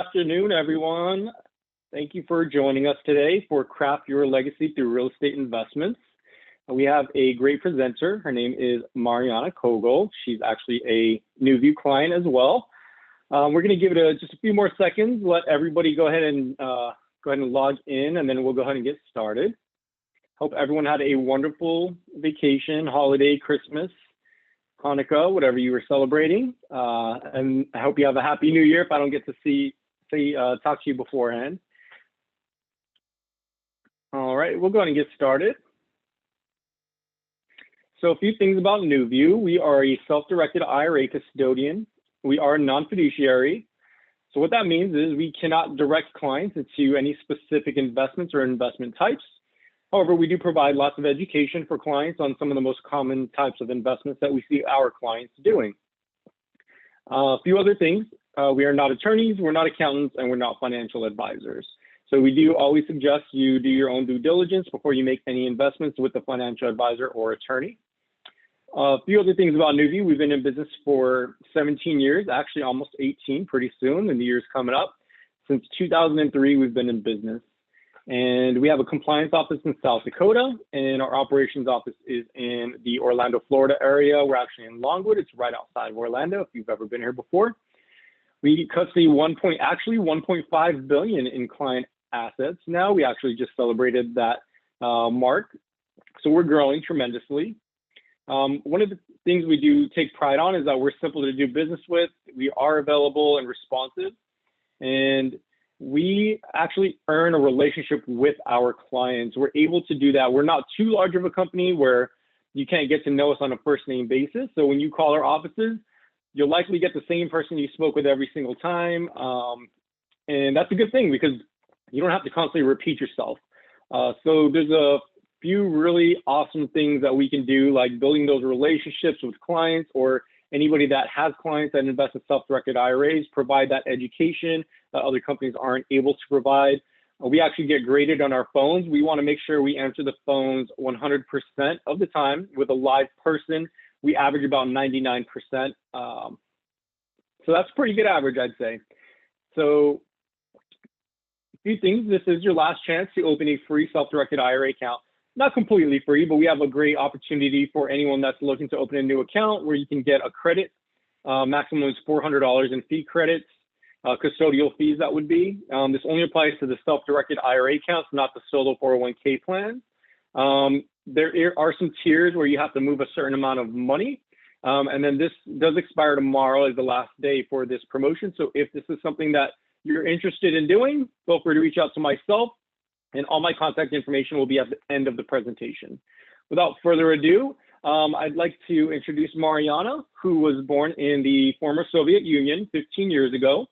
Afternoon, everyone. Thank you for joining us today for Craft Your Legacy Through Real Estate Investments. We have a great presenter. Her name is Mariana Koegel. She's actually a NewView client as well. We're going to give it just a few more seconds. Let everybody go ahead and log in, and then we'll go ahead and get started. Hope everyone had a wonderful vacation, holiday, Christmas, Hanukkah, whatever you were celebrating. And I hope you have a happy new year if I don't get to talk to you beforehand. All right, we'll go ahead and get started. So a few things about NewView. We are a self-directed IRA custodian. We are non-fiduciary. So what that means is we cannot direct clients into any specific investments or investment types. However, we do provide lots of education for clients on some of the most common types of investments that we see our clients doing. A few other things. We are not attorneys, we're not accountants, and we're not financial advisors. So we do always suggest you do your own due diligence before you make any investments with a financial advisor or attorney. A few other things about NewView. We've been in business for 17 years, actually almost 18 pretty soon, and the year's coming up. Since 2003, we've been in business. And we have a compliance office in South Dakota, and our operations office is in the Orlando, Florida area. We're actually in Longwood. It's right outside of Orlando, if you've ever been here before. We custody 1.5 billion in client assets now. We actually just celebrated that mark. So we're growing tremendously. One of the things we do take pride on is that we're simple to do business with. We are available and responsive. And we actually earn a relationship with our clients. We're able to do that. We're not too large of a company where you can't get to know us on a first name basis. So when you call our offices, you'll likely get the same person you spoke with every single time. And that's a good thing because you don't have to constantly repeat yourself. So there's a few really awesome things that we can do, like building those relationships with clients or anybody that has clients that invest in self-directed IRAs, provide that education that other companies aren't able to provide. We actually get graded on our phones. We want to make sure we answer the phones 100% of the time with a live person. We average about 99%. So that's a pretty good average, I'd say. So a few things. This is your last chance to open a free self-directed IRA account. Not completely free, but we have a great opportunity for anyone that's looking to open a new account where you can get a credit. Maximum is $400 in fee credits, custodial fees that would be. This only applies to the self-directed IRA accounts, not the solo 401k plans. There are some tiers where you have to move a certain amount of money. And then this does expire tomorrow as the last day for this promotion. So if this is something that you're interested in doing, feel free to reach out to myself. And all my contact information will be at the end of the presentation. Without further ado, I'd like to introduce Mariana, who was born in the former Soviet Union 15 years ago.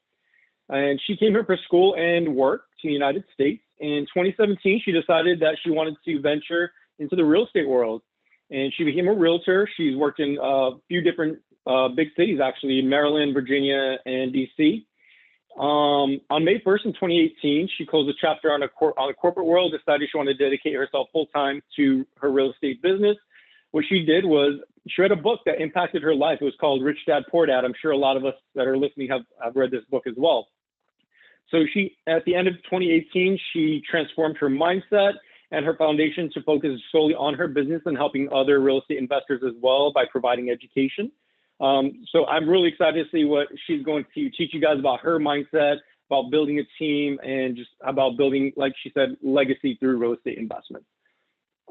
And she came here for school and work to the United States. In 2017, she decided that she wanted to venture into the real estate world. And she became a realtor. She's worked in a few different big cities, actually, Maryland, Virginia, and DC. On May 1st in 2018, she closed a chapter on the corporate world, decided she wanted to dedicate herself full-time to her real estate business. What she did was she read a book that impacted her life. It was called Rich Dad, Poor Dad. I'm sure a lot of us that are listening have read this book as well. So at the end of 2018, she transformed her mindset and her foundation to focus solely on her business and helping other real estate investors as well by providing education. So I'm really excited to see what she's going to teach you guys about her mindset, about building a team, and just about building, like she said, legacy through real estate investments.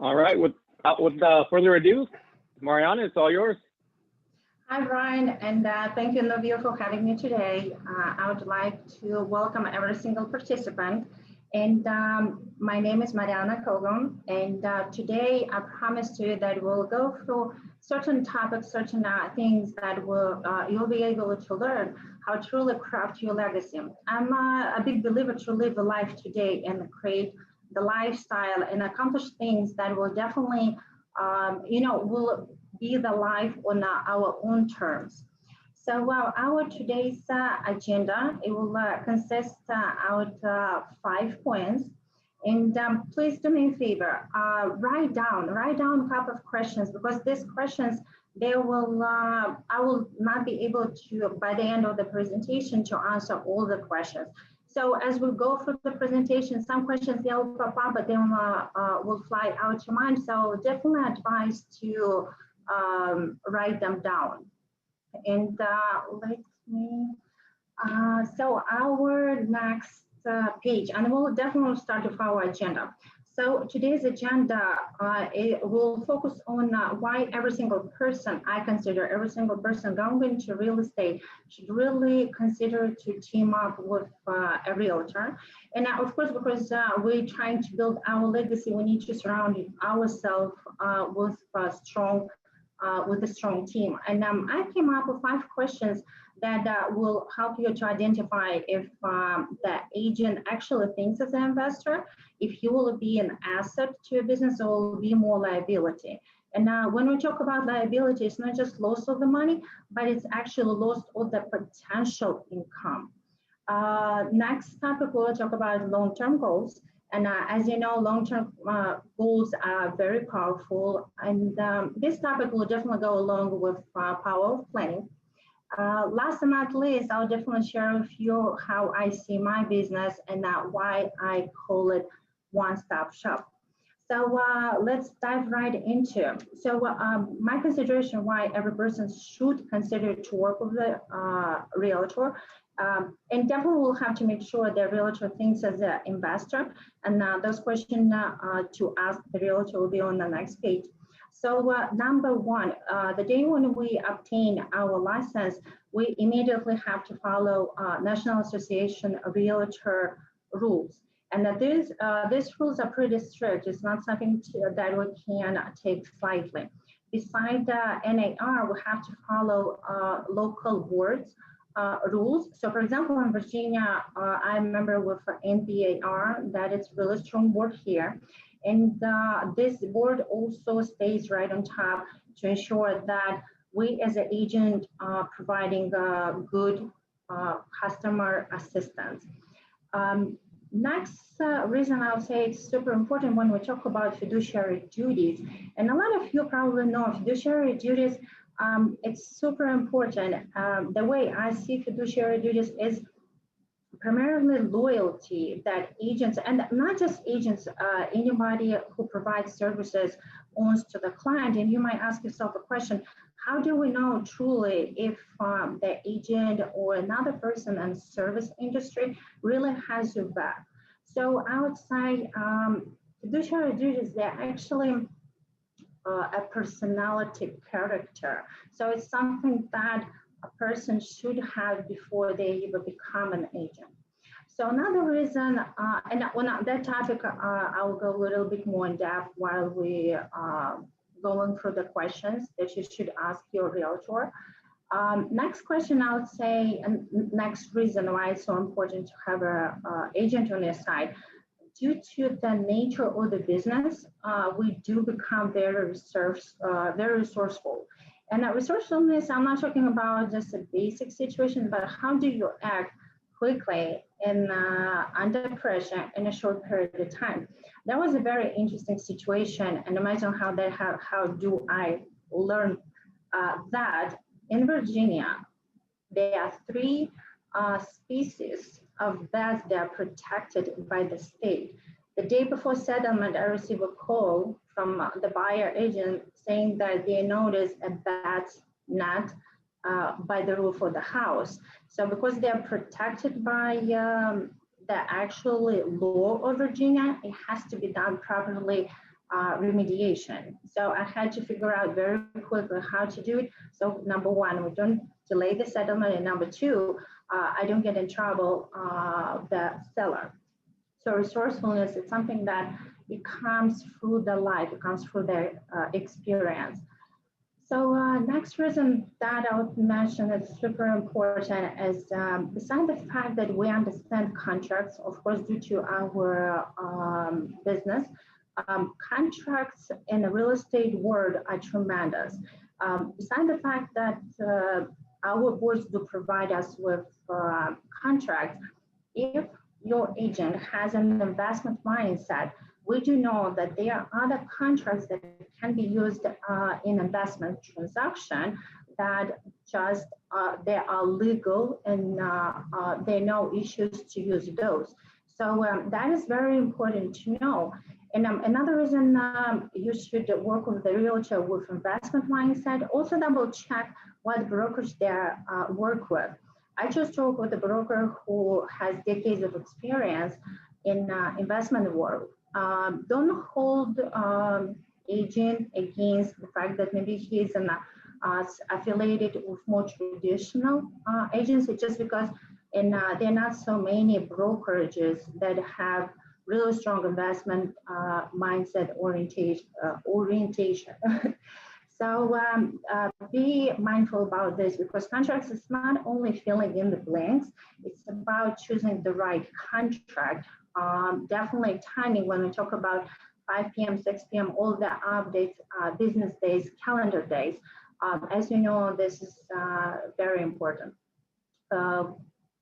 All right, without further ado, Mariana, it's all yours. Hi, Brian, and thank you, NewView, for having me today. I would like to welcome every single participant. And my name is Mariana Koegel, and today I promised you that we'll go through certain topics, certain things that you'll be able to learn how to truly craft your legacy. I'm a big believer to live the life today and create the lifestyle and accomplish things that will definitely, will be the life on our own terms. So our today's agenda, it will consist out 5 points. And please do me a favor, write down a couple of questions, because these questions they will, I will not be able to, by the end of the presentation, to answer all the questions. So as we go through the presentation, some questions they'll pop up, but then will fly out your mind. So definitely advise to write them down. And let me, so our next page, and we'll definitely start with our agenda. So today's agenda it will focus on why every single person, I consider every single person going into real estate should really consider to team up with a realtor. And of course, because we're trying to build our legacy, we need to surround ourselves with a strong team. And I came up with 5 questions that will help you to identify if the agent actually thinks as an investor, if he will be an asset to a business or will be more liability. And when we talk about liability, it's not just loss of the money, but it's actually loss of the potential income. Next topic, we'll talk about long-term goals. And as you know, long-term goals are very powerful. And this topic will definitely go along with power of planning. Last but not least, I'll definitely share with you how I see my business and why I call it one-stop shop. So let's dive right into it. So my consideration why every person should consider to work with the realtor. And definitely we'll have to make sure the realtor thinks as an investor. And those questions to ask the realtor will be on the next page. So number one, the day when we obtain our license, we immediately have to follow National Association of Realtor rules. And that these rules are pretty strict. It's not something that we can take lightly. Besides the NAR, we have to follow local boards rules. So for example, in Virginia, I'm a member with NBAR, that is really strong board here. And this board also stays right on top to ensure that we as an agent are providing good customer assistance. Next reason I'll say it's super important when we talk about fiduciary duties. And a lot of you probably know fiduciary duties, it's super important. The way I see fiduciary duties is primarily loyalty that agents, and not just agents, anybody who provides services owns to the client. And you might ask yourself a question, how do we know truly if the agent or another person in the service industry really has your back? So I would say fiduciary duties, they're actually a personality character. So it's something that a person should have before they even become an agent. So another reason, and on that topic, I'll go a little bit more in depth while we going through the questions that you should ask your realtor. Next question, I would say, and next reason why it's so important to have an agent on your side. Due to the nature of the business, we do become very resourceful. And that resourcefulness, I'm not talking about just a basic situation, but how do you act quickly and under pressure in a short period of time? That was a very interesting situation, and imagine how do I learn that in Virginia, there are 3 species of bats that are protected by the state. The day before settlement, I received a call from the buyer agent saying that they noticed a bat's nest by the roof of the house. So because they are protected by the actual law of Virginia, it has to be done properly remediation. So I had to figure out very quickly how to do it. So number 1, we don't delay the settlement, and number 2, I don't get in trouble the seller. So resourcefulness is something that it comes through the life, it comes through the experience. So next reason that I would mention is super important is besides the fact that we understand contracts, of course, due to our business, contracts in the real estate world are tremendous. Besides the fact that our boards do provide us with contracts, if your agent has an investment mindset, we do know that there are other contracts that can be used in investment transaction that just they are legal and there are no issues to use those. So that is very important to know. And another reason you should work with the realtor with investment mindset, also double check what brokers they work with. I just work with a broker who has decades of experience in investment world. Don't hold agent against the fact that maybe he's affiliated with more traditional agency, just because there are not so many brokerages that have really strong investment mindset orientation. So be mindful about this, because contracts is not only filling in the blanks, it's about choosing the right contract. Definitely timing when we talk about 5 p.m., 6 p.m., all the updates, business days, calendar days. As you know, this is very important.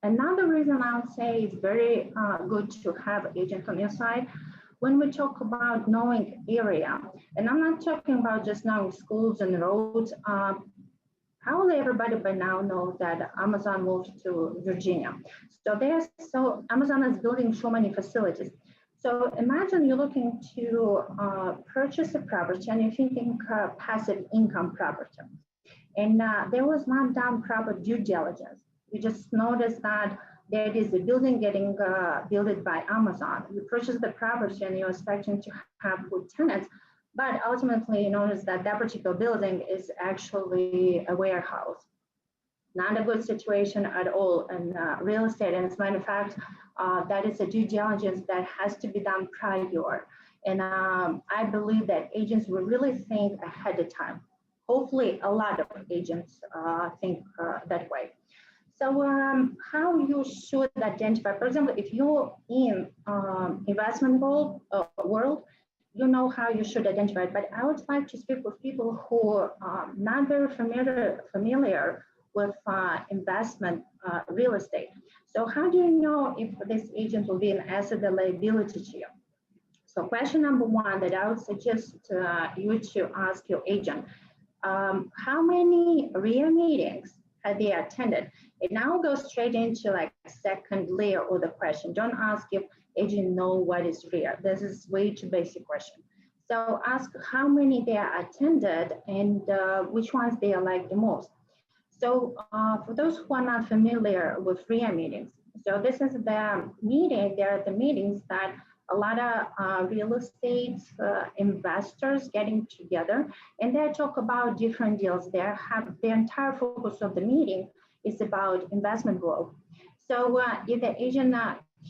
Another reason I would say it's very good to have agents on your side when we talk about knowing area, and I'm not talking about just knowing schools and roads. Probably everybody by now knows that Amazon moved to Virginia. So Amazon is building so many facilities. So imagine you're looking to purchase a property and you're thinking passive income property. And there was not done proper due diligence. You just noticed that there is a building getting built by Amazon. You purchase the property and you're expecting to have good tenants, but ultimately you notice that that particular building is actually a warehouse. Not a good situation at all in real estate. And as a matter of fact, that is a due diligence that has to be done prior. And I believe that agents will really think ahead of time. Hopefully a lot of agents think that way. So how you should identify, for example, if you're in investment world, you know how you should identify it. But I would like to speak with people who are not very familiar with investment real estate. So how do you know if this agent will be an asset or liability to you? So question number one that I would suggest you to ask your agent, how many REIA meetings have they attended? And now go straight into like second layer of the question. Don't ask if agent know what is REIA. This is way too basic question. So ask how many they are attended and which ones they like the most. So for those who are not familiar with REIA meetings, so this is the meeting, there are the meetings that a lot of real estate investors getting together and they talk about different deals. They have the entire focus of the meeting is about investment growth. So if the agent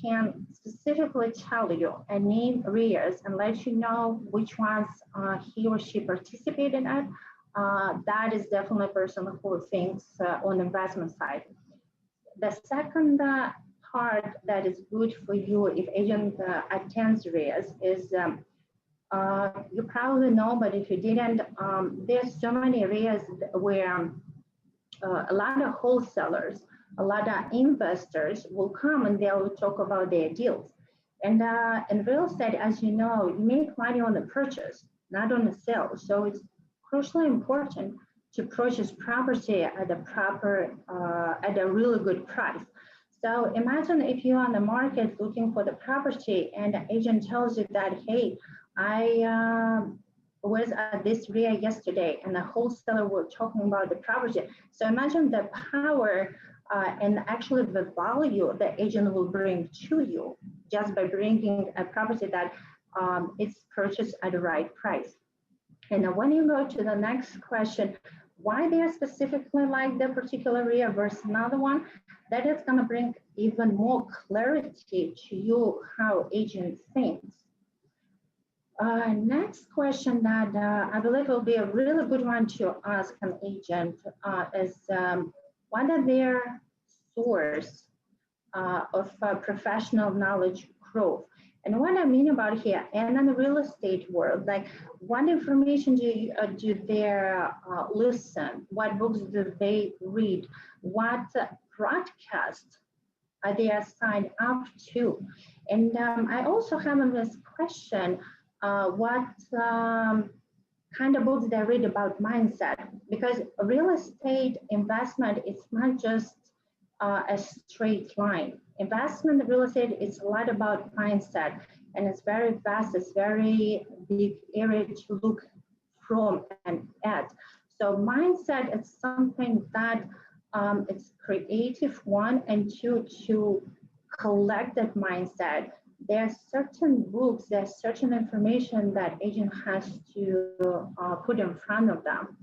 can specifically tell you and name REIAs and let you know which ones he or she participated at, that is definitely a person who thinks on the investment side. The second part that is good for you if agent attends REIAs is you probably know, but if you didn't, there's so many REIAs where a lot of wholesalers, a lot of investors will come and they will talk about their deals. And in real estate, as you know, you make money on the purchase, not on the sale. So it's crucially important to purchase property at a proper, at a really good price. So imagine if you're on the market looking for the property and the agent tells you that, hey, I was at this REIA yesterday and the wholesaler were talking about the property. So imagine the power and actually the value the agent will bring to you just by bringing a property that it's purchased at the right price. And when you go to the next question, why they are specifically like the particular REIA versus another one, that is going to bring even more clarity to you how agent thinks. Next question that I believe will be a really good one to ask an agent is what are their source of professional knowledge growth? And what I mean about here, and in the real estate world, like what information do they listen? What books do they read? What broadcasts they are signed up to. And I also have this question, what kind of books they read about mindset, because real estate investment is not just a straight line. Investment in real estate is a lot about mindset, and it's very vast, it's very big area to look from and at. So mindset is something that it's creative, one, and two, to collect that mindset. There are certain books, there's certain information that agent has to put in front of them.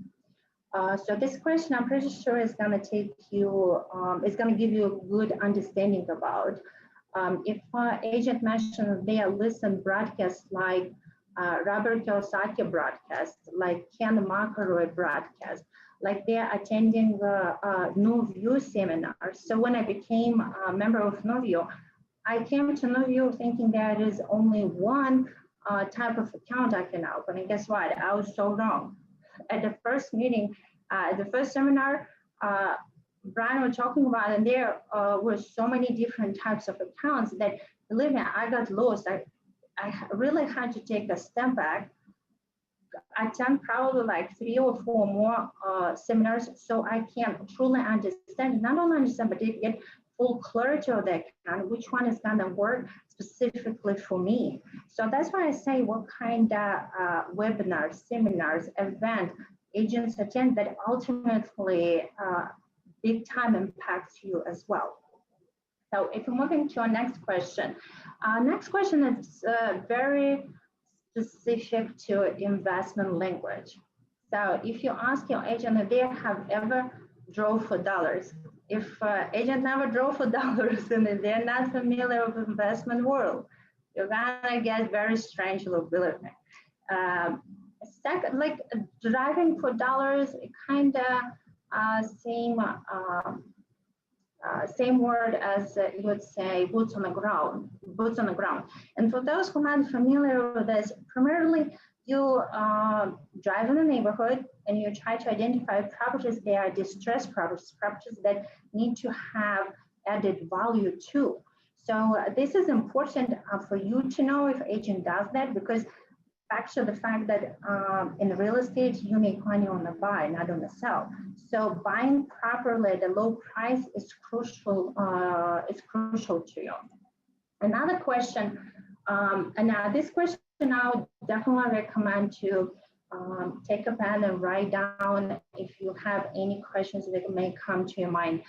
So this question, I'm pretty sure is going to take you, it's going to give you a good understanding about. If agent mentioned they are listen broadcasts like Robert Kiyosaki broadcast, like Ken McElroy broadcast, like they're attending New View seminars. So when I became a member of New View, I came to New View thinking there is only one type of account I can open. And guess what? I was so wrong. At the first meeting, the first seminar, Brian was talking about, and there were so many different types of accounts that, believe me, I got lost. I really had to take a step back. I attend probably like 3 or 4 more seminars so I can truly understand, not only understand, but get full clarity of the account, which one is going to work specifically for me. So that's why I say what kind of webinars, seminars, event agents attend that ultimately big time impacts you as well. So if we're moving to our next question is very specific to investment language. So if you ask your agent if they have ever drove for dollars, if agent never drove for dollars and they're not familiar with investment world, you're gonna get very strange look, believe me. Second, like driving for dollars, kind of same word as you would say boots on the ground. And for those who are not familiar with this, primarily you drive in the neighborhood and you try to identify properties that are distressed properties that need to have added value too. So this is important for you to know if agent does that, because back to the fact that in real estate, you make money on the buy, not on the sell. So buying properly at a low price is crucial. It's crucial to you. Another question, and now this question I would definitely recommend to take a pen and write down if you have any questions that may come to your mind.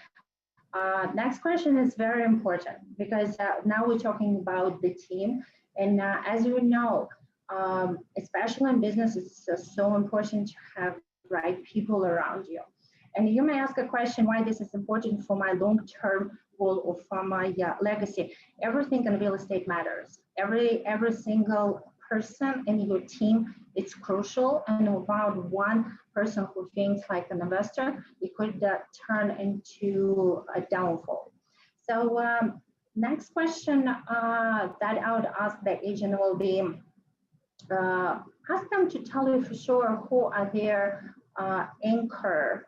Next question is very important because now we're talking about the team, and as you know, especially in business, it's so important to have right people around you. And you may ask a question why this is important for my long-term goal or for my legacy. Everything in real estate matters. Every single person in your team is crucial, and without one person who thinks like an investor, it could turn into a downfall. So next question that I would ask the agent will be, ask them to tell you for sure who are their anchor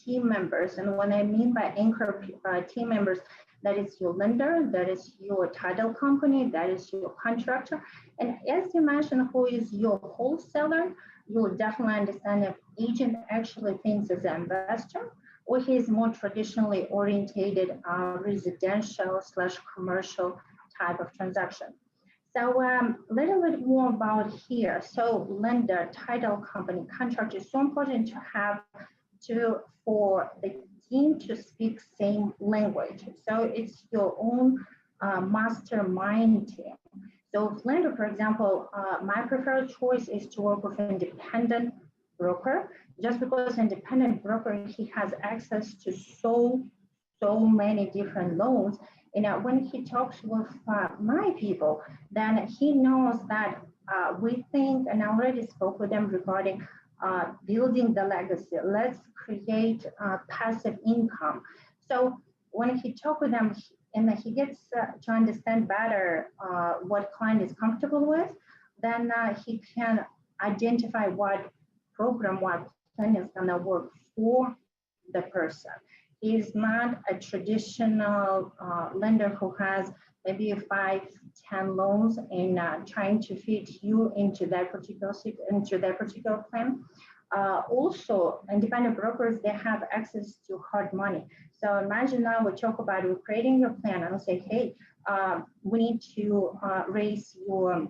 team members. And what I mean by anchor team members, that is your lender, that is your title company, that is your contractor. And as you mentioned, who is your wholesaler, you will definitely understand if agent actually thinks as an investor or he is more traditionally orientated residential / commercial type of transaction. So a little bit more about here. So lender, title company, contractor is so important to have for the team to speak same language. So it's your own mastermind team. So lender, for example, my preferred choice is to work with an independent broker, just because independent broker, he has access to so many different loans. And when he talks with my people, then he knows that we think, and I already spoke with them regarding building the legacy. Let's create passive income. So when he talks with them, and he gets to understand better what client is comfortable with, then he can identify what program, what plan is gonna work for the person. He's not a traditional lender who has maybe 5, 10 loans and trying to fit you into that particular plan. Also, independent brokers, they have access to hard money. So imagine now we talk about we're creating your plan and I'll say, hey, we need to raise your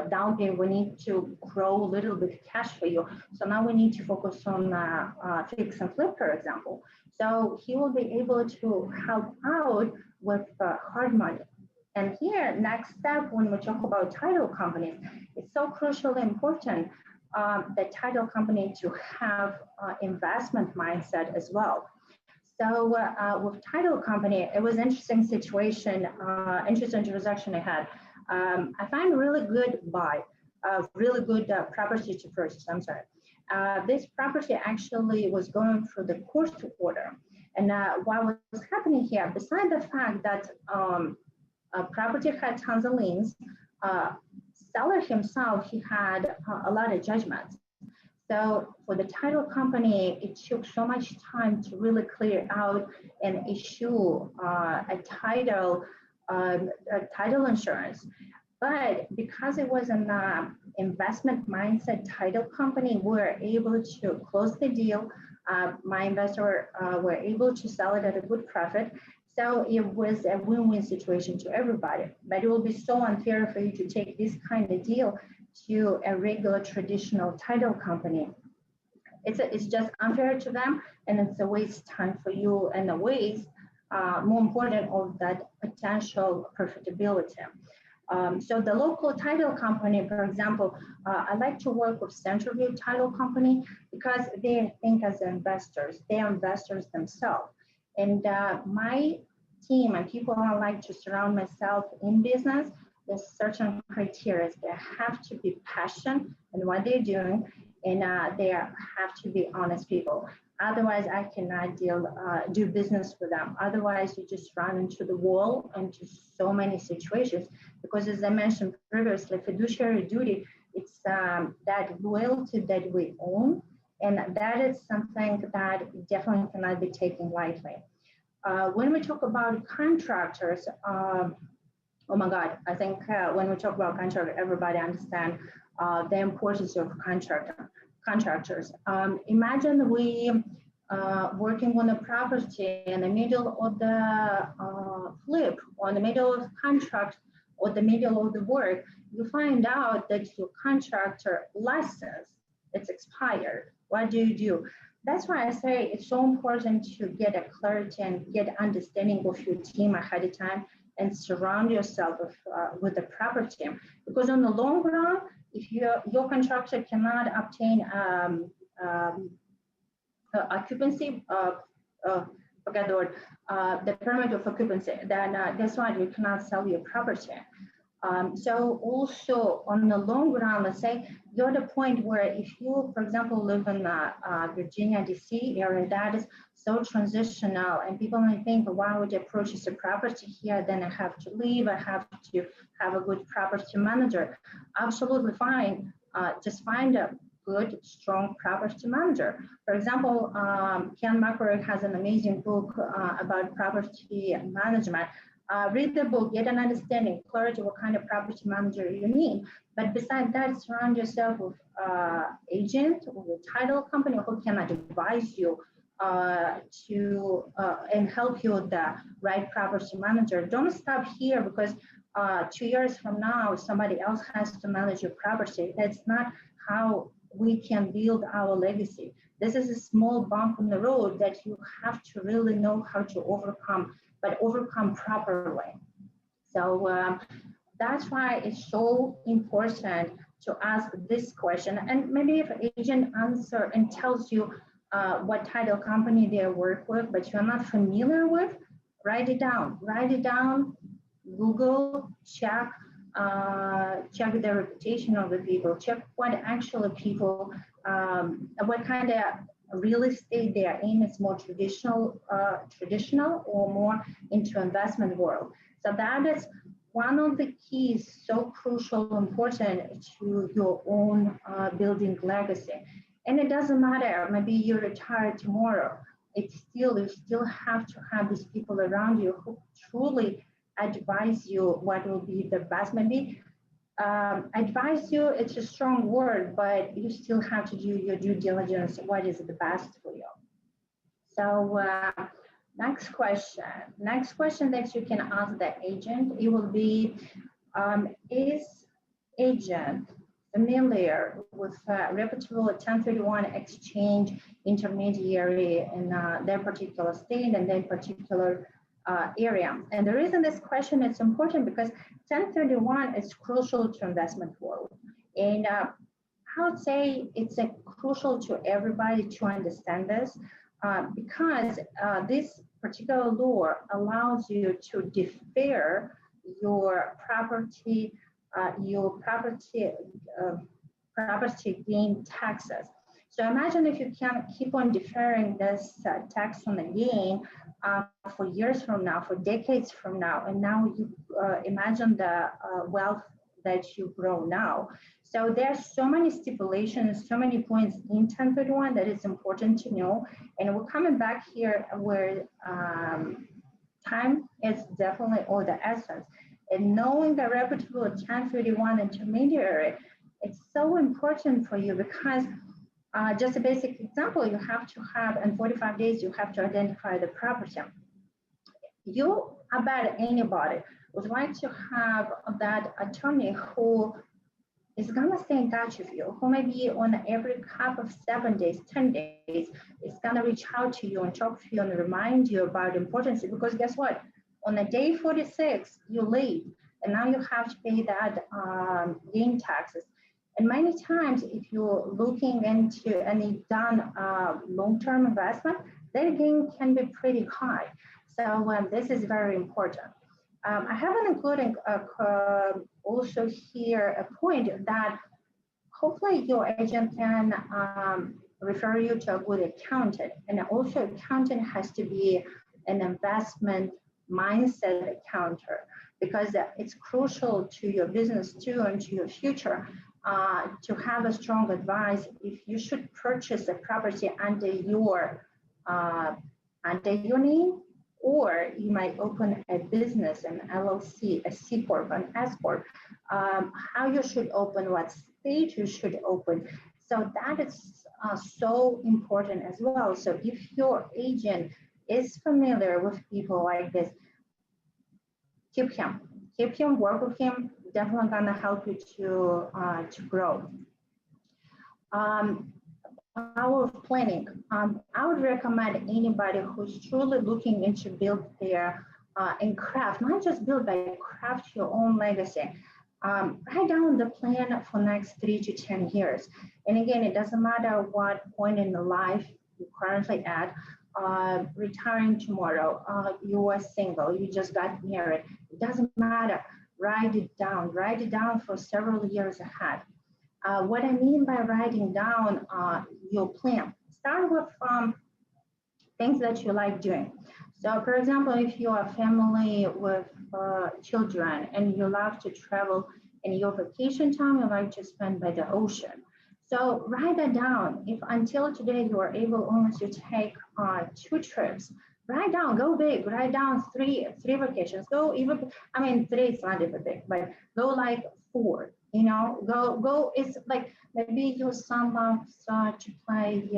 down payment, we need to grow a little bit cash for you. So now we need to focus on fix and flip, for example. So he will be able to help out with hard money. And here, next step, when we talk about title companies, it's so crucially important the title company to have investment mindset as well. So with title company, it was an interesting situation, interesting transaction I had. I find a really good buy, really good property to purchase, I'm sorry. This property actually was going through the court order. And what was happening here, besides the fact that property had tons of liens, seller himself, he had a lot of judgments. So for the title company, it took so much time to really clear out and issue a title insurance. But because it was an investment mindset title company, we were able to close the deal. My investor were able to sell it at a good profit. So it was a win-win situation to everybody. But it will be so unfair for you to take this kind of deal to a regular traditional title company. It's just unfair to them, and it's a waste time for you, and a waste, more important, of that potential profitability. So the local title company, for example, I like to work with Centerview Title Company because they think as investors. They are investors themselves. And my team and people I like to surround myself in business, there's certain criteria. They have to be passionate in what they're doing, and they have to be honest people. Otherwise, I cannot do business with them. Otherwise, you just run into the wall into so many situations. Because as I mentioned previously, fiduciary duty, it's that loyalty that we own, and that is something that definitely cannot be taken lightly. When we talk about contractors, oh my God, I think when we talk about contractor, everybody understands the importance of contractors. Imagine we working on a property in the middle of the flip, or in the middle of contract, or the middle of the work, you find out that your contractor license, it's expired. What do? That's why I say it's so important to get a clarity and get understanding of your team ahead of time, and surround yourself with the proper team. Because on the long run, if your contractor cannot obtain occupancy, forget the word, the permit of occupancy, then that's why you cannot sell your property. So also on the long run, let's say you're at a point where if you, for example, live in Virginia, DC area, that is so transitional, and people might think, why would I purchase a property here? Then I have to leave. I have to have a good property manager. Absolutely fine. Just find a good, strong property manager. For example, Ken McCrory has an amazing book about property management. Read the book, get an understanding, clarity, what kind of property manager you need. But besides that, surround yourself with agent or a title company who can advise you and help you with the right property manager. Don't stop here, because 2 years from now, somebody else has to manage your property. That's not how we can build our legacy. This is a small bump in the road that you have to really know how to overcome, but overcome properly. So that's why it's so important to ask this question. And maybe if an agent answers and tells you what title company they work with, but you're not familiar with, write it down. Write it down, Google, check the reputation of the people, check what actually people, what kind of real estate they are in. It's more traditional or more into investment world. So that is one of the keys, so crucial, important to your own building legacy. And it doesn't matter, maybe you retire tomorrow. you still have to have these people around you who truly advise you what will be the best. Maybe advise you, it's a strong word, but you still have to do your due diligence. What is the best for you? So next question that you can ask the agent, it will be, is agent familiar with reputable 1031 exchange intermediary in their particular state and their particular area? And the reason this question is important because 1031 is crucial to investment world. And I would say it's crucial to everybody to understand this because this particular law allows you to defer your property gain taxes. So imagine if you can keep on deferring this tax on the gain for years from now, for decades from now, and now you imagine the wealth that you grow now. So there's so many stipulations, so many points in 1031 that it's important to know. And we're coming back here where time is definitely all the essence. And knowing the reputable 1031 intermediary, it's so important for you because just a basic example, you have to have, in 45 days, you have to identify the property. You, about anybody, would like to have that attorney who is gonna stay in touch with you, who maybe on every couple of 7 days, 10 days, is gonna reach out to you and talk to you and remind you about importance. Because guess what? On the day 46, you leave, and now you have to pay that gain taxes. And many times, if you're looking into and you've done long-term investment, that gain can be pretty high. So this is very important. I haven't included also here a point that hopefully your agent can refer you to a good accountant. And also accountant has to be an investment mindset accountant because it's crucial to your business too and to your future to have a strong advice if you should purchase a property under your name, or you might open a business, an LLC, a C Corp, an S Corp, how you should open, what state you should open. So that is so important as well. So if your agent is familiar with people like this, keep him, work with him, definitely gonna help you to grow. Power of planning. I would recommend anybody who's truly looking into build their and craft, not just build, but craft your own legacy. Write down the plan for next 3 to 10 years. And again, it doesn't matter what point in the life you're currently at, retiring tomorrow, you are single, you just got married. It doesn't matter. Write it down for several years ahead. What I mean by writing down your plan, start with things that you like doing. So for example, if you are a family with children and you love to travel and your vacation time you like to spend by the ocean. So write that down. If until today you are able only to take 2 trips, write down, go big, write down three vacations. Go even, I mean, 3 is not even big, but go like 4. You know, go. It's like maybe your son loves to play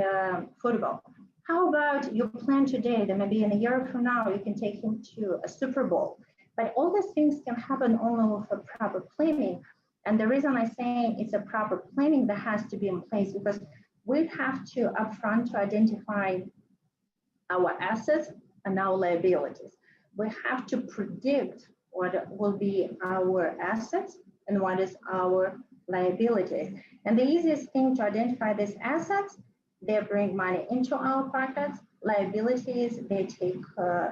football. How about you plan today that maybe in a year from now you can take him to a Super Bowl? But all these things can happen only with a proper planning. And the reason I'm saying it's a proper planning that has to be in place because we have to upfront to identify our assets and our liabilities. We have to predict what will be our assets and what is our liabilities. And the easiest thing to identify these assets, they bring money into our pockets. Liabilities, they take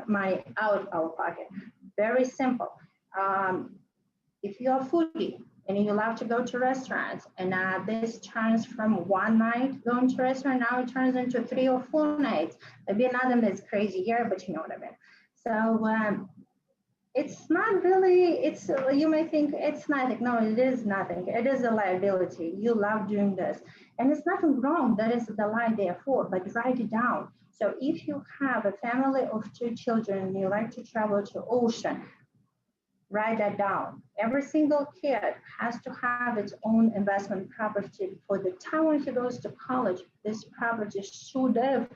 money out of our pocket. Very simple. If you're a foodie and you love to go to restaurants and this turns from one night going to restaurant, now it turns into 3 or 4 nights. Maybe another that's crazy here, but you know what I mean. So it's not really, it's, you may think it's nothing. No, it is nothing. It is a liability. You love doing this. And it's nothing wrong. That is the lie therefore, but write it down. So if you have a family of 2 children and you like to travel to ocean, write that down. Every single kid has to have its own investment property. For the time when he goes to college, this property should have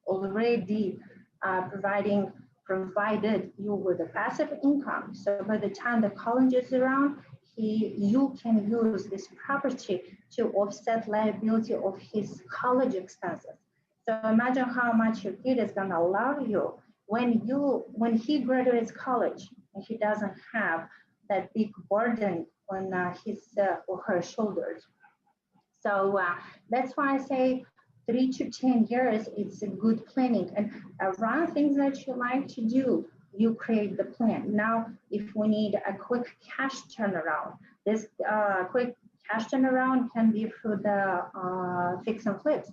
already provided you with a passive income. So by the time the college is around, you can use this property to offset liability of his college expenses. So imagine how much your kid is going to allow you when he graduates college and he doesn't have that big burden on his or her shoulders. So that's why I say 3 to 10 years, it's a good planning. And around things that you like to do, you create the plan. Now, if we need a quick cash turnaround, this quick cash turnaround can be through the fix and flips.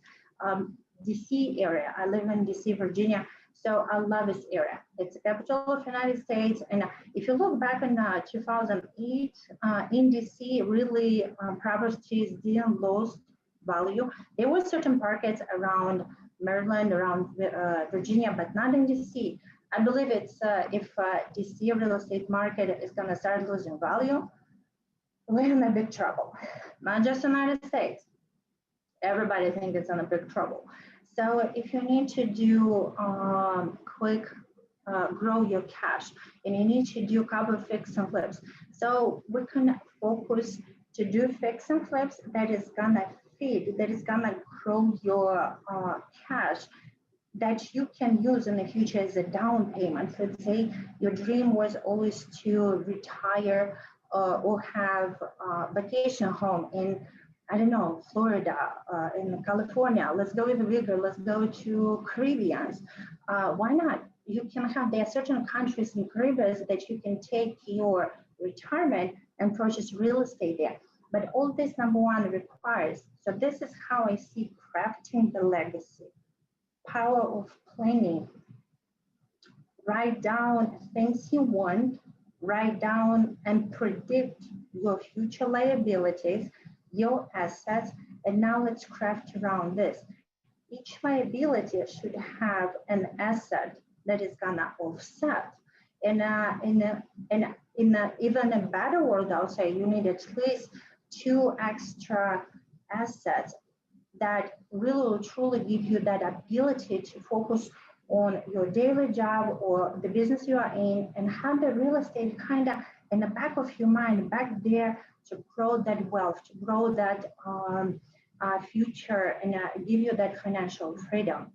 DC area, I live in DC, Virginia, so I love this area. It's the capital of the United States. And if you look back in 2008, in DC, really properties didn't lose value. There were certain pockets around Maryland, around Virginia, but not in DC. I believe it's if DC real estate market is going to start losing value, we're in a big trouble. Not just the United States. Everybody thinks it's in a big trouble. So if you need to do quick grow your cash and you need to do a couple of fix and flips, so we can focus to do fix and flips that is gonna feed, that is gonna grow your cash that you can use in the future as a down payment. Let's say your dream was always to retire or have a vacation home in, I don't know, Florida, in California. Let's go even bigger. Let's go to Caribbean. Why not? You can have, there are certain countries in Caribbean that you can take your retirement and purchase real estate there. But all this, number one, requires, so this is how I see crafting the legacy. Power of planning. Write down things you want, write down and predict your future liabilities, your assets, and now let's craft around this. Each liability should have an asset that is gonna offset. And in even a better world, I'll say you need at least 2 extra assets that really truly give you that ability to focus on your daily job or the business you are in, and have the real estate kind of in the back of your mind, back there, to grow that wealth, to grow that future, and give you that financial freedom.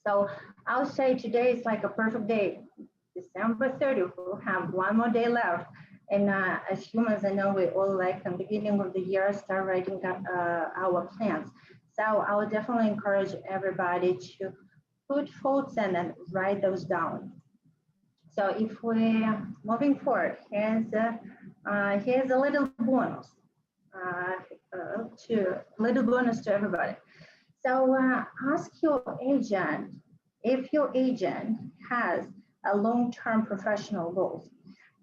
So I'll say today is like a perfect day. December 30th, we'll have 1 more day left. And as humans, I know we all like in the beginning of the year start writing our plans. So I would definitely encourage everybody to put thoughts in and write those down. So if we're moving forward, here's a little bonus to everybody. So ask your agent if your agent has a long-term professional goals.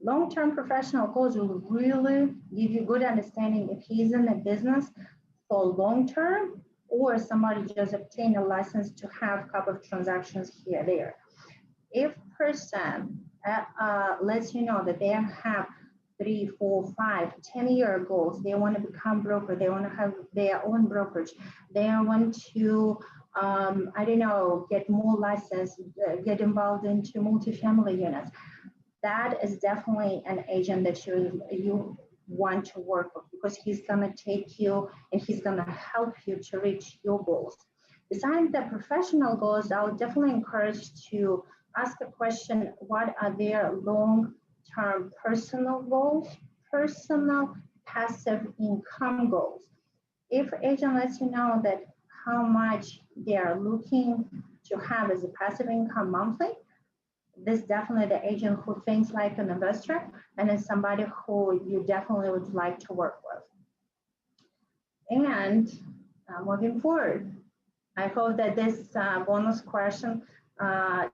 Long-term professional goals will really give you good understanding if he's in a business for long-term, or somebody just obtained a license to have a couple of transactions here there. If person lets you know that they have 3, 4, 5, 10-year goals, they want to become broker, they want to have their own brokerage, they want to, I don't know, get more license, get involved into multifamily units, that is definitely an agent that you want to work with, because he's going to take you and he's going to help you to reach your goals. Besides the professional goals, I would definitely encourage to ask the question, what are their long-term personal goals, personal passive income goals? If agent lets you know that how much they are looking to have as a passive income monthly, this is definitely the agent who thinks like an investor, and is somebody who you definitely would like to work with. And moving forward, I hope that this bonus question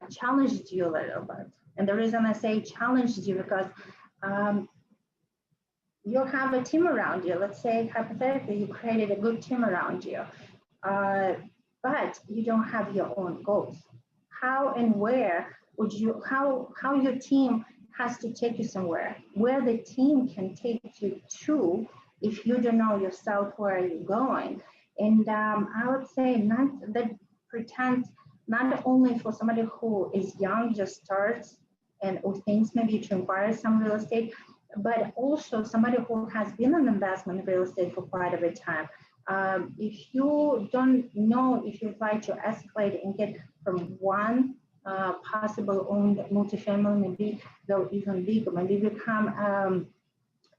challenged you a little bit. And the reason I say challenged you, because you have a team around you. Let's say hypothetically you created a good team around you. but you don't have your own goals. How and where would you, how your team has to take you somewhere, where the team can take you to if you don't know yourself where you're going. And I would say not that pretend, not only for somebody who is young, just starts and who thinks maybe to acquire some real estate, but also somebody who has been in investment in real estate for quite a bit of time. If you don't know if you'd like to escalate and get from one possible owned multifamily, maybe go even bigger, maybe become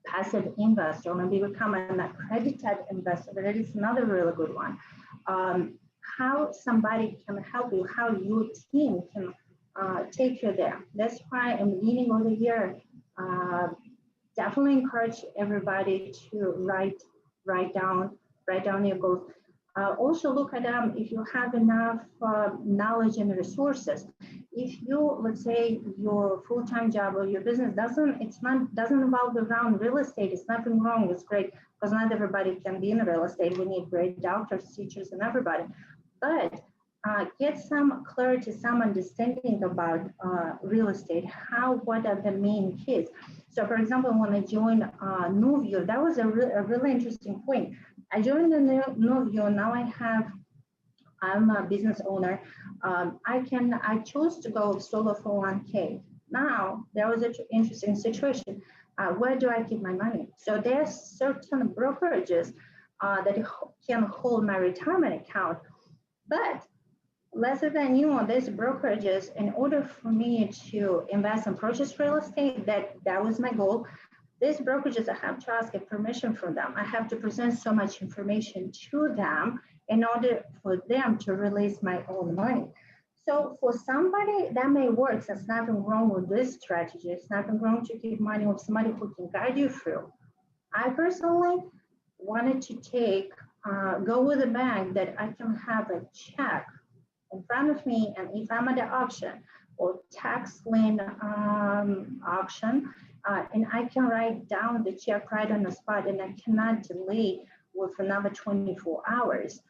passive investor, maybe become an accredited investor, that is another really good one. How somebody can help you, how your team can take you there. That's why in the beginning of the year, definitely encourage everybody to write down your goals. Also look at them if you have enough knowledge and resources. If you, let's say, your full-time job or your business doesn't involve around real estate, it's nothing wrong. It's great because not everybody can be in real estate. We need great doctors, teachers, and everybody. But get some clarity, some understanding about real estate. What are the main keys? So, for example, when I joined Nuvio, that was a really interesting point. I joined the Nuvio. Now I'm a business owner. I chose to go solo for 1K. Now there was an interesting situation. Where do I keep my money? So there's certain brokerages that can hold my retirement account, but lesser than you on these brokerages, in order for me to invest and purchase real estate, that was my goal. These brokerages, I have to ask a permission from them. I have to present so much information to them in order for them to release my own money. So for somebody that may work, there's nothing wrong with this strategy. It's nothing wrong to keep money with somebody who can guide you through. I personally wanted to go with a bank that I can have a check in front of me, and if I'm at the auction or tax lien auction, and I can write down the check right on the spot, and I cannot delay with another 24 hours.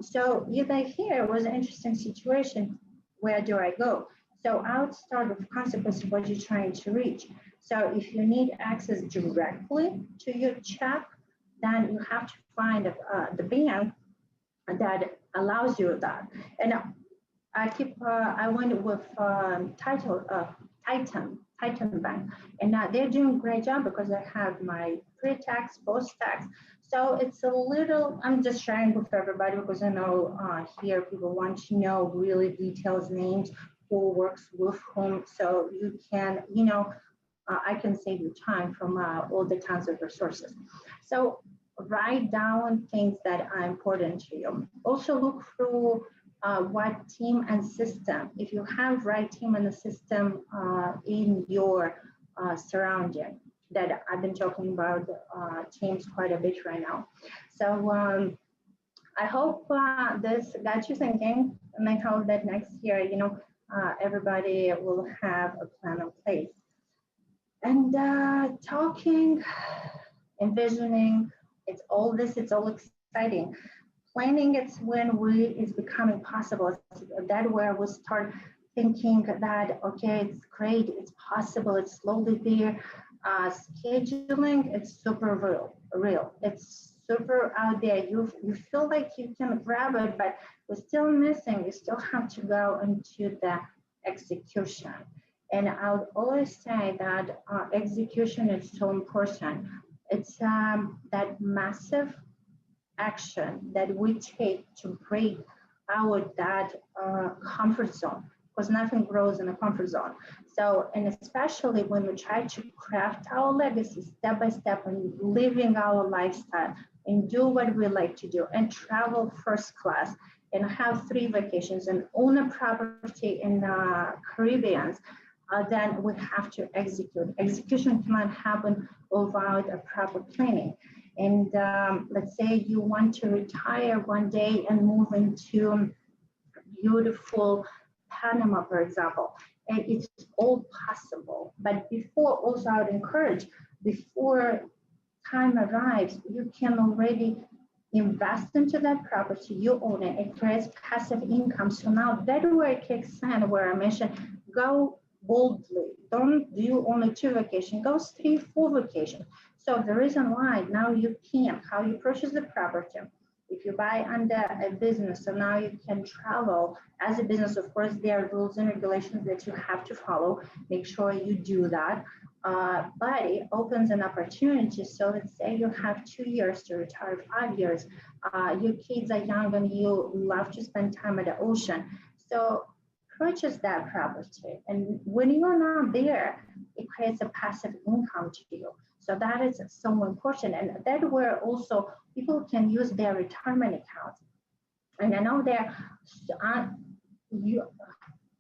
So here was an interesting situation. Where do I go? So I would start with consequence of what you're trying to reach. So if you need access directly to your check, then you have to find the bank that allows you that. And I went with Titan Bank, and they're doing a great job because I have my pre-tax, post-tax. So it's a little, I'm just sharing with everybody because I know here people want to know really details, names, who works with whom. So you can, I can save you time from all the tons of resources. So write down things that are important to you. Also look through what team and system, if you have right team and the system in your surrounding, that I've been talking about teams quite a bit right now. So I hope this got you thinking, and I hope that next year, everybody will have a plan in place. And talking, envisioning, it's all exciting. Planning, it's when it's becoming possible. That where we start thinking that, okay, it's great, it's possible, it's slowly there. Scheduling, it's super real. It's super out there. You feel like you can grab it, but you're still missing. You still have to go into the execution. And I would always say that execution is so important. It's that massive action that we take to break out that comfort zone, because nothing grows in a comfort zone. So, and especially when we try to craft our legacy step by step and living our lifestyle and do what we like to do and travel first class and have 3 vacations and own a property in Caribbean, then we have to execute. Execution cannot happen without a proper planning. And let's say you want to retire one day and move into beautiful Panama, for example, and it's all possible. But before, also I would encourage, before time arrives, you can already invest into that property, you own it, it creates passive income. So now that where it kicks in, where I mentioned, go boldly. Don't do only 2 vacations, go 3, 4 vacations. So the reason why now you can, how you purchase the property, if you buy under a business, so now you can travel as a business. Of course, there are rules and regulations that you have to follow. Make sure you do that. But it opens an opportunity. So let's say you have 2 years to retire, 5 years. Your kids are young and you love to spend time at the ocean. So purchase that property. And when you are not there, it creates a passive income to you. So that is so important. And that where also people can use their retirement accounts. And I know their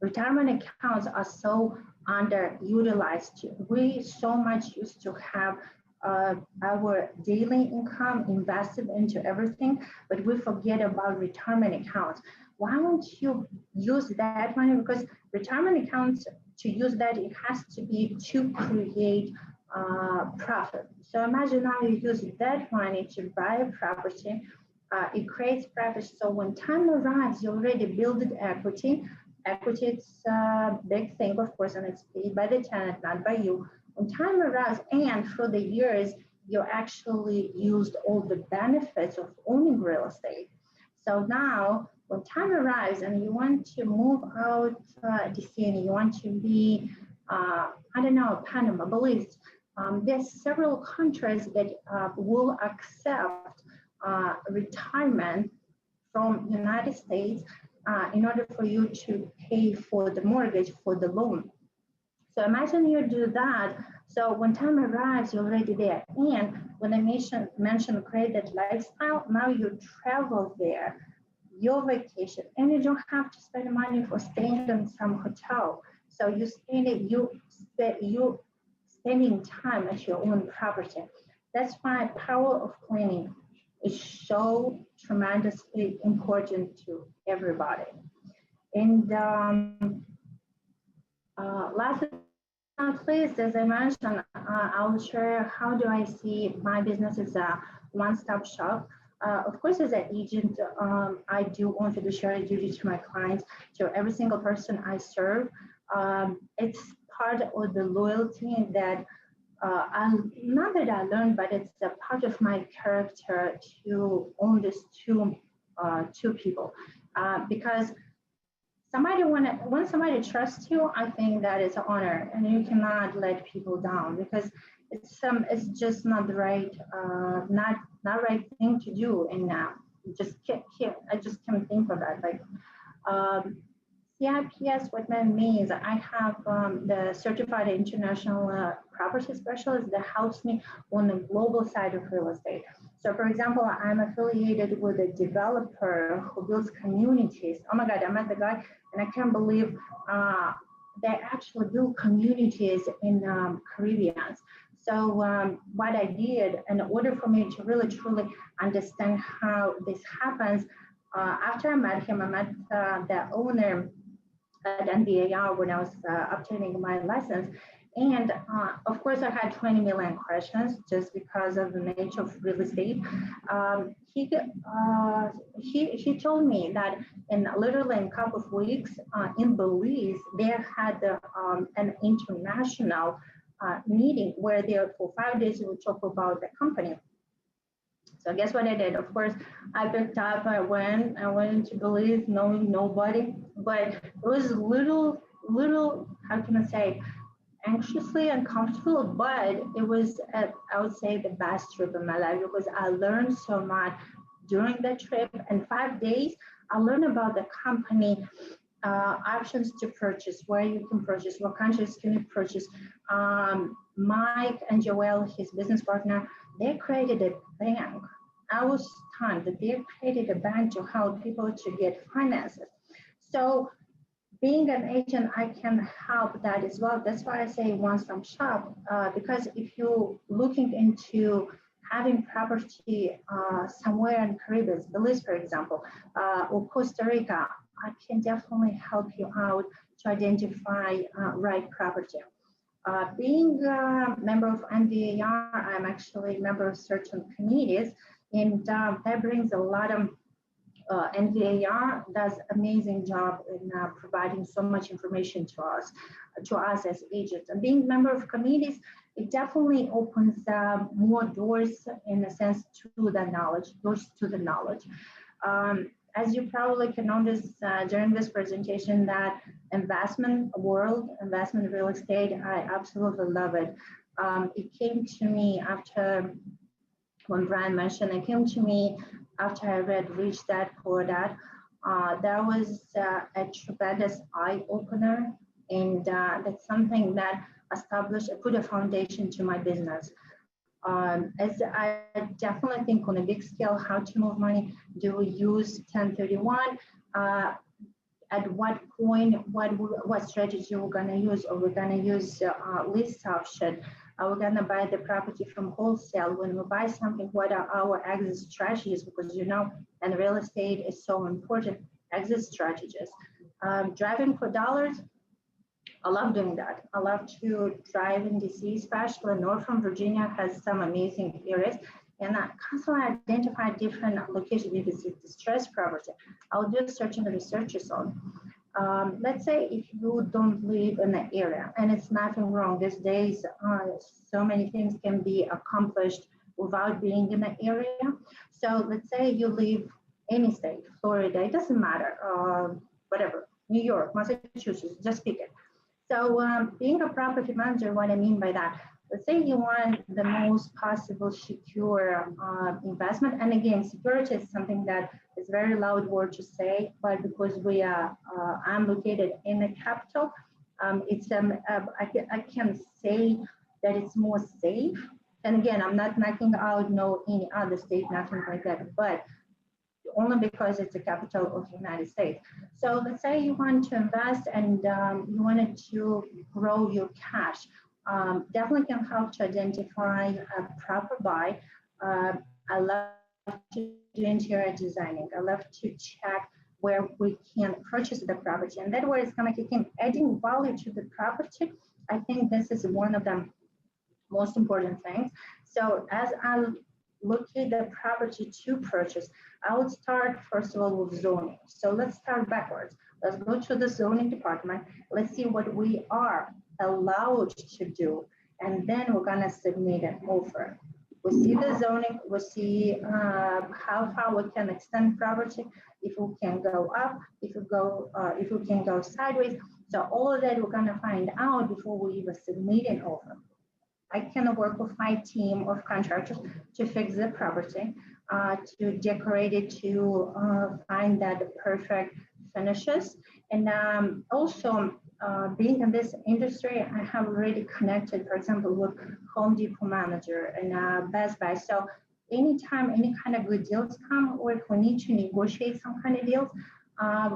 retirement accounts are so underutilized. We so much used to have our daily income invested into everything, but we forget about retirement accounts. Why don't you use that money? Because retirement accounts, to use that, it has to be to create profit. So imagine now you use that money to buy a property. It creates profit. So when time arrives, you already build equity. Equity is a big thing, of course, and it's paid by the tenant, not by you. When time arrives, and through the years, you actually used all the benefits of owning real estate. So now, when time arrives and you want to move out DC and you want to be, I don't know, Panama, Belize, there's several countries that will accept retirement from United States in order for you to pay for the mortgage, for the loan. So imagine you do that. So when time arrives, you're already there. And when I mentioned created lifestyle, now you travel there, your vacation, and you don't have to spend money for staying in some hotel. So you spending time at your own property. That's why power of planning is so tremendously important to everybody. And last but not least, as I mentioned, I'll share how do I see my business as a one-stop shop. Of course, as an agent, I do own fiduciary duties to my clients, to every single person I serve. It's part of the loyalty that not that I learned, but it's a part of my character to own this two people, because when somebody trusts you, I think that is an honor, and you cannot let people down because it's just not the right right thing to do, and I just can't think of that. Like CIPS, what that means, I have the certified international property specialist that helps me on the global side of real estate. So for example, I'm affiliated with a developer who builds communities. Oh my God, I met the guy and I can't believe they actually build communities in Caribbean. So what I did, in order for me to really truly understand how this happens, after I met him, I met the owner at NBAR when I was obtaining my license. And of course, I had 20 million questions just because of the nature of real estate. He told me that literally in a couple of weeks in Belize, they had an international meeting where they for 5 days would talk about the company. So guess what I did? Of course, I picked up, I went into Belize knowing nobody, but it was little, how can I say, anxiously uncomfortable, but it was, I would say, the best trip in my life because I learned so much during that trip. In 5 days, I learned about the company, options to purchase, where you can purchase, what countries can you purchase. Mike and Joel, his business partner, they created a bank. I was stunned that they created a bank to help people to get finances. So being an agent, I can help that as well. That's why I say one-stop shop, because if you're looking into having property somewhere in Caribbean, Belize, for example, or Costa Rica, I can definitely help you out to identify right property. Being a member of NVAR, I'm actually a member of certain committees. And that brings a lot of NVAR does amazing job in providing so much information to us as agents. And being a member of committees, it definitely opens more doors in a sense to the knowledge, doors to the knowledge. As you probably can notice during this presentation, that investment world, investment real estate, I absolutely love it. It came to me after, when Brian mentioned, it came to me after I read Rich Dad Poor Dad. That was a tremendous eye opener, and that's something that established, put a foundation to my business. As I definitely think on a big scale, how to move money, do we use 1031? At what point, what strategy we're gonna use? Are we gonna use lease option? Are we gonna buy the property from wholesale? When we buy something, what are our exit strategies? Because and real estate is so important, exit strategies. Driving for dollars, I love doing that. I love to drive in DC, especially Northern Virginia has some amazing areas, and I constantly identify different locations. If it's a distressed property, I'll do search and research on. Let's say if you don't live in the area, and it's nothing wrong. These days, so many things can be accomplished without being in the area. So let's say you live any state, Florida, it doesn't matter, whatever, New York, Massachusetts, just pick it. So being a property manager, what I mean by that, let's say you want the most possible secure investment. And again, security is something that is very loud word to say, but because we are, I'm located in the capital, I can say that it's more safe. And again, I'm not knocking out any other state, nothing like that, but only because it's the capital of the United States. So let's say you want to invest and you wanted to grow your cash. Definitely can help to identify a proper buy. I love to do interior designing. I love to check where we can purchase the property, and that way it's going to keep adding value to the property. I think this is one of the most important things. So as I look at the property to purchase, I would start first of all with zoning. So let's start backwards. Let's go to the zoning department. Let's see what we are allowed to do, and then we're gonna submit an offer. We see the zoning, we see how far we can extend property, if we can go up, if we can go sideways. So all of that we're gonna find out before we even submit an offer. I can work with my team of contractors to fix the property, to decorate it, to find that perfect finishes. And also, being in this industry, I have already connected, for example, with Home Depot manager and Best Buy. So anytime any kind of good deals come, or if we need to negotiate some kind of deals, I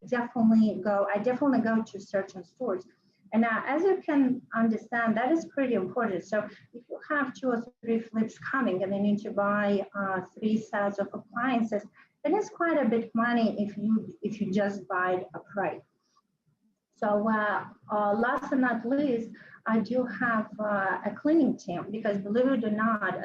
definitely go to certain stores. And as you can understand, that is pretty important. So if you have 2 or 3 flips coming and they need to buy 3 sets of appliances, it is quite a bit money if you just buy upright. So last but not least, I do have a cleaning team, because believe it or not,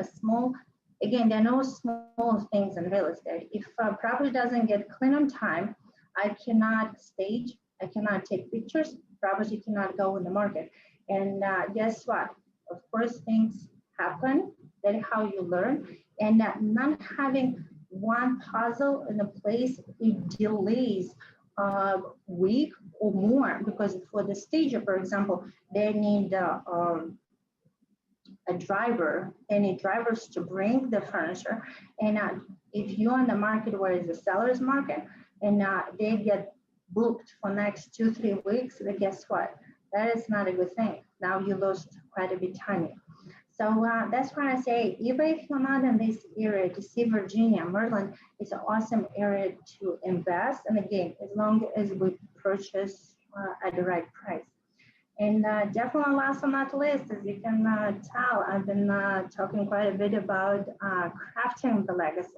again, there are no small things in real estate. If a property doesn't get cleaned on time, I cannot stage, I cannot take pictures, property cannot go in the market. And guess what? Of course, things happen. That's how you learn. And not having one puzzle in a place, it delays a week or more, because for the stager, for example, they need a driver. They need drivers to bring the furniture. And if you're on the market where it's a seller's market, and they get booked for next 2-3 weeks, then guess what? That is not a good thing. Now you lost quite a bit of time. So that's why I say, even if you're not in this area, DC, Virginia, Maryland is an awesome area to invest. And again, as long as we purchase at the right price. And definitely last but not least, as you can tell, I've been talking quite a bit about crafting the legacy.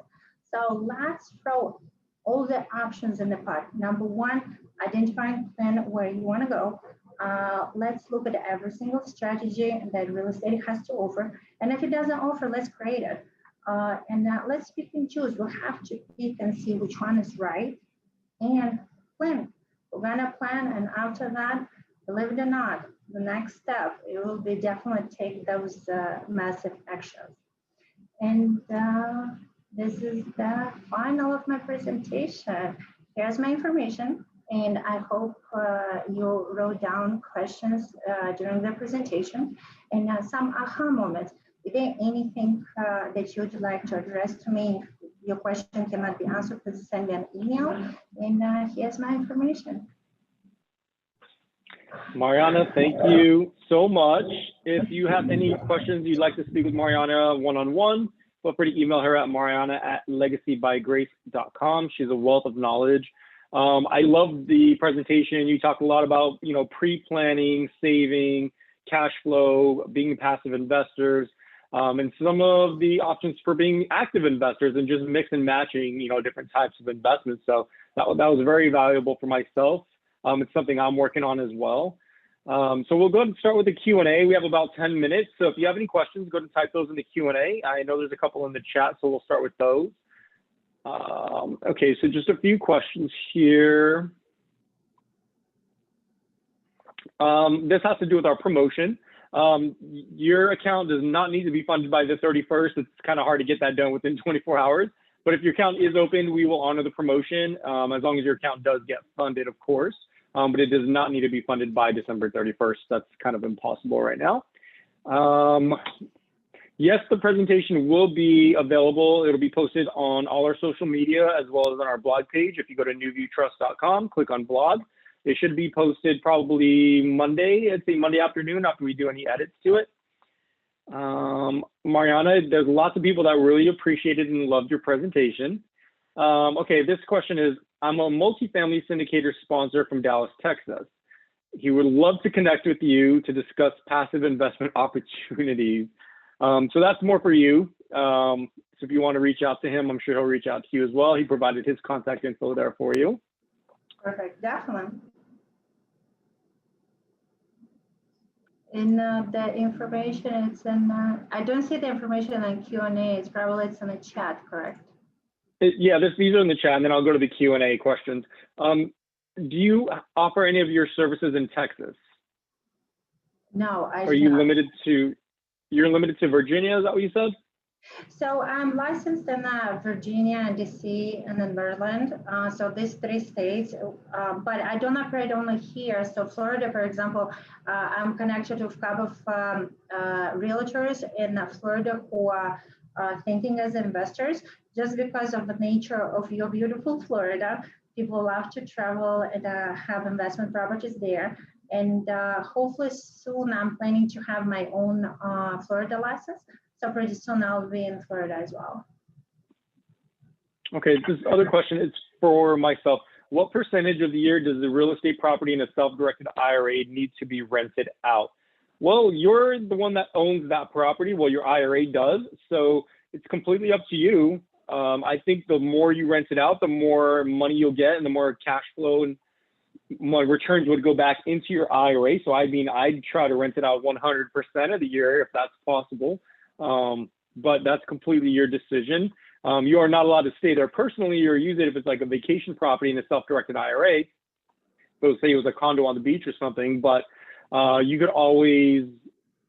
So let's throw all the options in the pot. Number one, identifying plan where you want to go. Let's look at every single strategy that real estate has to offer. And if it doesn't offer, let's create it. Let's pick and choose. We'll have to pick and see which one is right and plan. We're gonna plan, and after that, believe it or not, the next step, it will be definitely take those massive actions. And this is the final of my presentation. Here's my information, and I hope you wrote down questions during the presentation and some aha moments. Is there anything that you'd like to address to me? If your question cannot be answered, please send me an email, and here's my information. Mariana, thank you so much. If you have any questions you'd like to speak with Mariana one-on-one, feel free to email her at mariana@legacybygrace.com. She's a wealth of knowledge. I love the presentation. You talked a lot about, pre-planning, saving, cash flow, being passive investors, and some of the options for being active investors and just mix and matching, different types of investments. So that was very valuable for myself. It's something I'm working on as well. So we'll go ahead and start with the Q&A. We have about 10 minutes. So if you have any questions, go ahead and type those in the Q&A. I know there's a couple in the chat, so we'll start with those. Okay, so just a few questions here. This has to do with our promotion. Your account does not need to be funded by the 31st. It's kind of hard to get that done within 24 hours. But if your account is open, we will honor the promotion as long as your account does get funded, of course. But it does not need to be funded by December 31st. That's kind of impossible right now. Yes, the presentation will be available. It'll be posted on all our social media as well as on our blog page. If you go to newviewtrust.com, click on blog. It should be posted probably Monday, I'd say Monday afternoon after we do any edits to it. Mariana, there's lots of people that really appreciated and loved your presentation. Okay, this question is, I'm a multifamily syndicator sponsor from Dallas, Texas. He would love to connect with you to discuss passive investment opportunities. So that's more for you. So if you want to reach out to him, I'm sure he'll reach out to you as well. He provided his contact info there for you. Perfect, definitely. In the information, it's in, I don't see the information on Q&A. It's probably it's in the chat, correct? Yeah, these are in the chat, and then I'll go to the Q&A questions. Do you offer any of your services in Texas? No, I do not. Are you limited to, you're limited to Virginia, is that what you said? So I'm licensed in Virginia and DC and then Maryland. So these 3 states, but I don't operate only here. So Florida, for example, I'm connected with a couple of realtors in Florida who are thinking as investors. Just because of the nature of your beautiful Florida, people love to travel and have investment properties there. And hopefully soon I'm planning to have my own Florida license. So pretty soon I'll be in Florida as well. Okay, this other question is for myself. What percentage of the year does the real estate property in a self-directed IRA need to be rented out? Well, you're the one that owns that property. Well, your IRA does. So it's completely up to you. I think the more you rent it out, the more money you'll get and the more cash flow and more returns would go back into your IRA. So I mean, I'd try to rent it out 100% of the year if that's possible. But that's completely your decision. You are not allowed to stay there personally or use it if it's like a vacation property in a self-directed IRA. So say it was a condo on the beach or something, but you could always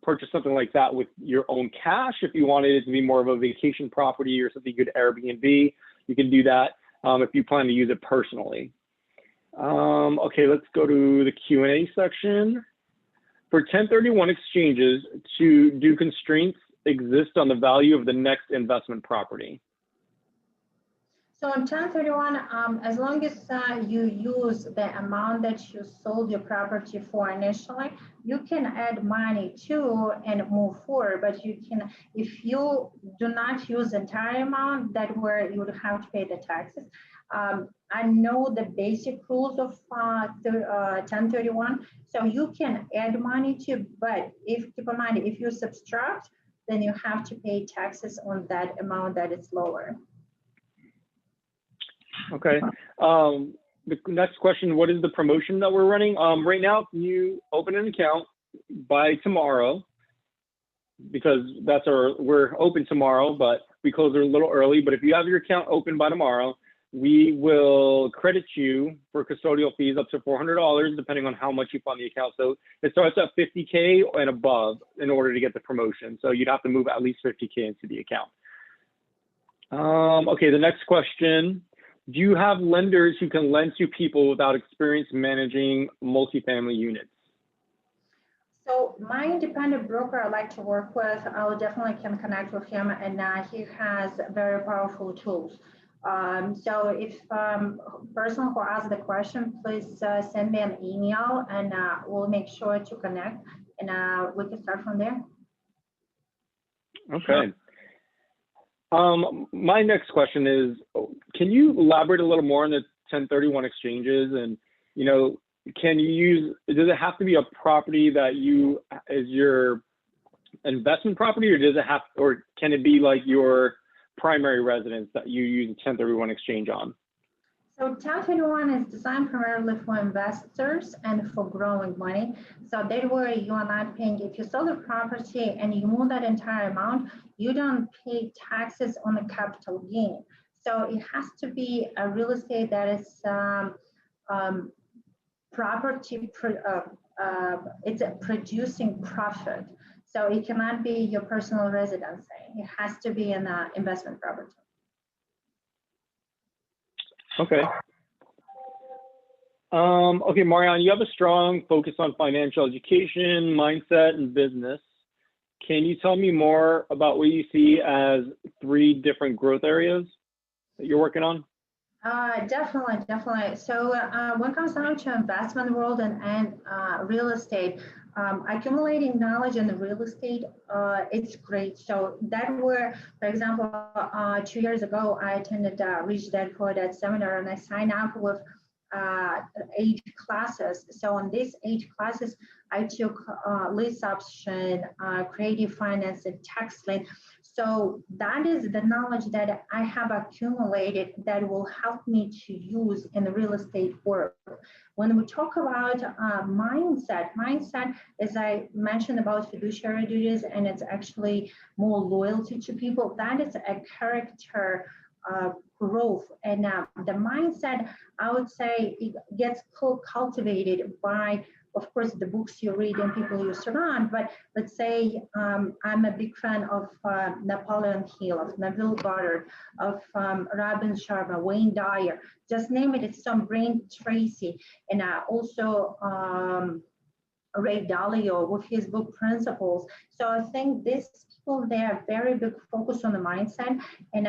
purchase something like that with your own cash. If you wanted it to be more of a vacation property or something you could Airbnb, you can do that if you plan to use it personally. Okay, let's go to the Q&A section. For 1031 exchanges, do constraints exist on the value of the next investment property? So on 1031, as long as you use the amount that you sold your property for initially, you can add money to and move forward. But you can, if you do not use the entire amount, that where you would have to pay the taxes. I know the basic rules of 1031, so you can add money to, but if keep in mind, if you subtract, then you have to pay taxes on that amount that is lower. Okay. The next question, what is the promotion that we're running? Right now, if you open an account by tomorrow, because we're open tomorrow, but we close a little early. But if you have your account open by tomorrow, we will credit you for custodial fees up to $400, depending on how much you fund the account. So it starts at $50K and above in order to get the promotion. So you'd have to move at least $50K into the account. Okay, the next question. Do you have lenders who can lend to people without experience managing multifamily units? So my independent broker I like to work with, I definitely can connect with him, and he has very powerful tools. So if person who asked the question, please send me an email, and we'll make sure to connect, and we can start from there. Okay. My next question is, can you elaborate a little more on the 1031 exchanges? And, you know, does it have to be a property that is your investment property, or can it be like your primary residence that you use a 1031 exchange on? So 1031 is designed primarily for investors and for growing money. So that way you are not paying, if you sell the property and you move that entire amount, you don't pay taxes on the capital gain. So it has to be a real estate that is property, it's a producing profit. So it cannot be your personal residence. It has to be an investment property. Okay. Okay, Mariana, you have a strong focus on financial education, mindset, and business. Can you tell me more about what you see as 3 different growth areas that you're working on? Definitely. So when it comes down to investment world and real estate, accumulating knowledge in the real estate, it's great. So that were, for example, 2 years ago, I attended Reach That for that seminar, and I signed up with 8 classes. So on these 8 classes, I took lease option, creative finance, and tax lien. So that is the knowledge that I have accumulated that will help me to use in the real estate work. When we talk about mindset, as I mentioned about fiduciary duties, and it's actually more loyalty to people, that is a character growth. And the mindset, I would say, it gets cultivated by, of course, the books you read and people you surround. But let's say I'm a big fan of Napoleon Hill, of Neville Goddard, of Robin Sharma, Wayne Dyer, just name it. It's some Brain Tracy, and also Ray Dalio with his book Principles. So I think these people, they are very big focus on the mindset, and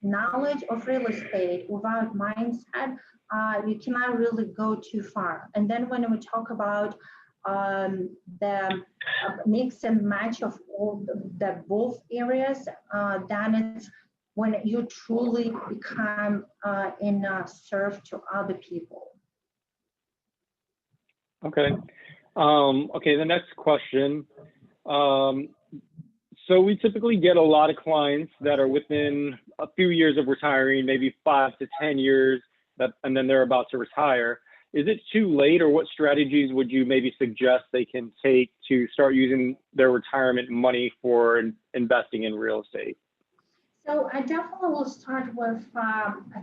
knowledge of real estate without mindset, you cannot really go too far. And then when we talk about the mix and match of all the both areas, then it's when you truly become in serve to other people. Okay. Okay, the next question. So we typically get a lot of clients that are within a few years of retiring, maybe 5 to 10 years, and then they're about to retire. Is it too late, or what strategies would you maybe suggest they can take to start using their retirement money for investing in real estate? So I definitely will start with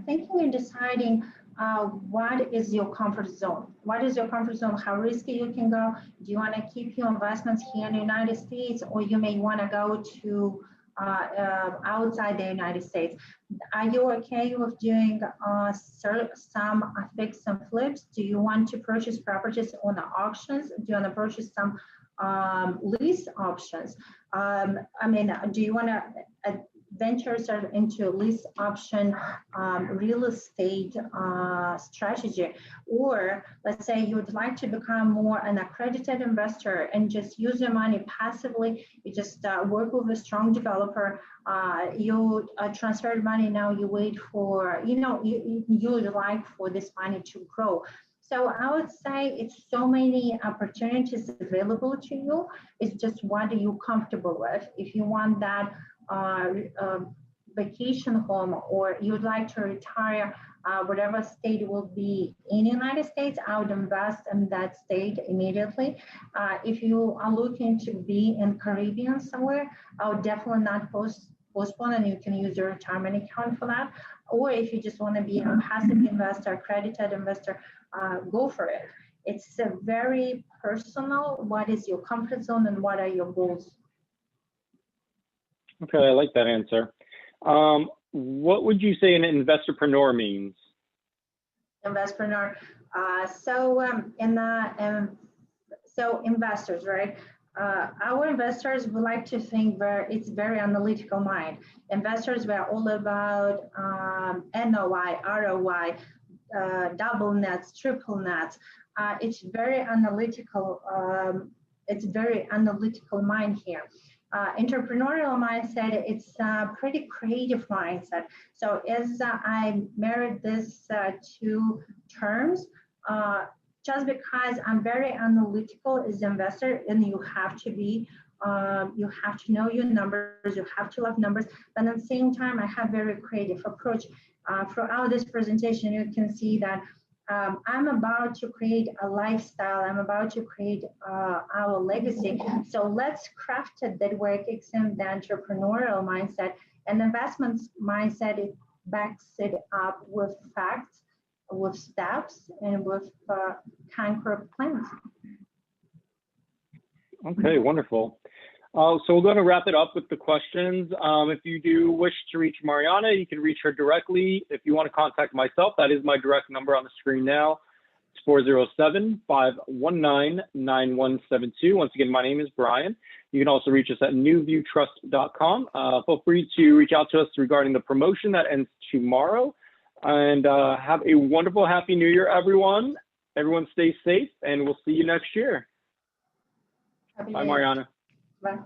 thinking and deciding what is your comfort zone? What is your comfort zone? How risky you can go? Do you want to keep your investments here in the United States, or you may want to go to outside the United States? Are you okay with doing some fix and flips? Do you want to purchase properties on the auctions? Do you want to purchase some lease options? I mean, do you want to venture into lease option real estate strategy? Or let's say you would like to become more an accredited investor and just use your money passively. You just work with a strong developer. You transfer money, now you wait for, you would like for this money to grow. So I would say it's so many opportunities available to you. It's just what are you comfortable with? If you want that vacation home, or you would like to retire, whatever state will be in the United States, I would invest in that state immediately. If you are looking to be in Caribbean somewhere, I would definitely not postpone, and you can use your retirement account for that. Or if you just want to be a passive investor, accredited investor, go for it. It's a very personal. What is your comfort zone and what are your goals? Okay, I like that answer. What would you say an investorpreneur means? Investorpreneur. So investors, right? Our investors would like to think it's very analytical mind. Investors were all about NOI, ROI, double nets, triple nets. It's very analytical. It's very analytical mind here. Entrepreneurial mindset, it's a pretty creative mindset. So as I married these two terms, just because I'm very analytical as an investor, and you have to be, you have to know your numbers, you have to love numbers, but at the same time, I have very creative approach. Throughout this presentation, you can see that I'm about to create a lifestyle. I'm about to create our legacy. So let's craft it that way. It kicks in the entrepreneurial mindset, and investment mindset. It backs it up with facts, with steps, and with concrete plans. Okay, wonderful. So we're going to wrap it up with the questions. If you do wish to reach Mariana, you can reach her directly. If you want to contact myself, that is my direct number on the screen now. It's 407-519-9172. Once again, my name is Brian. You can also reach us at newviewtrust.com. Feel free to reach out to us regarding the promotion that ends tomorrow. And have a wonderful, happy New Year, everyone. Everyone stay safe, and we'll see you next year. Bye, Mariana. Bye.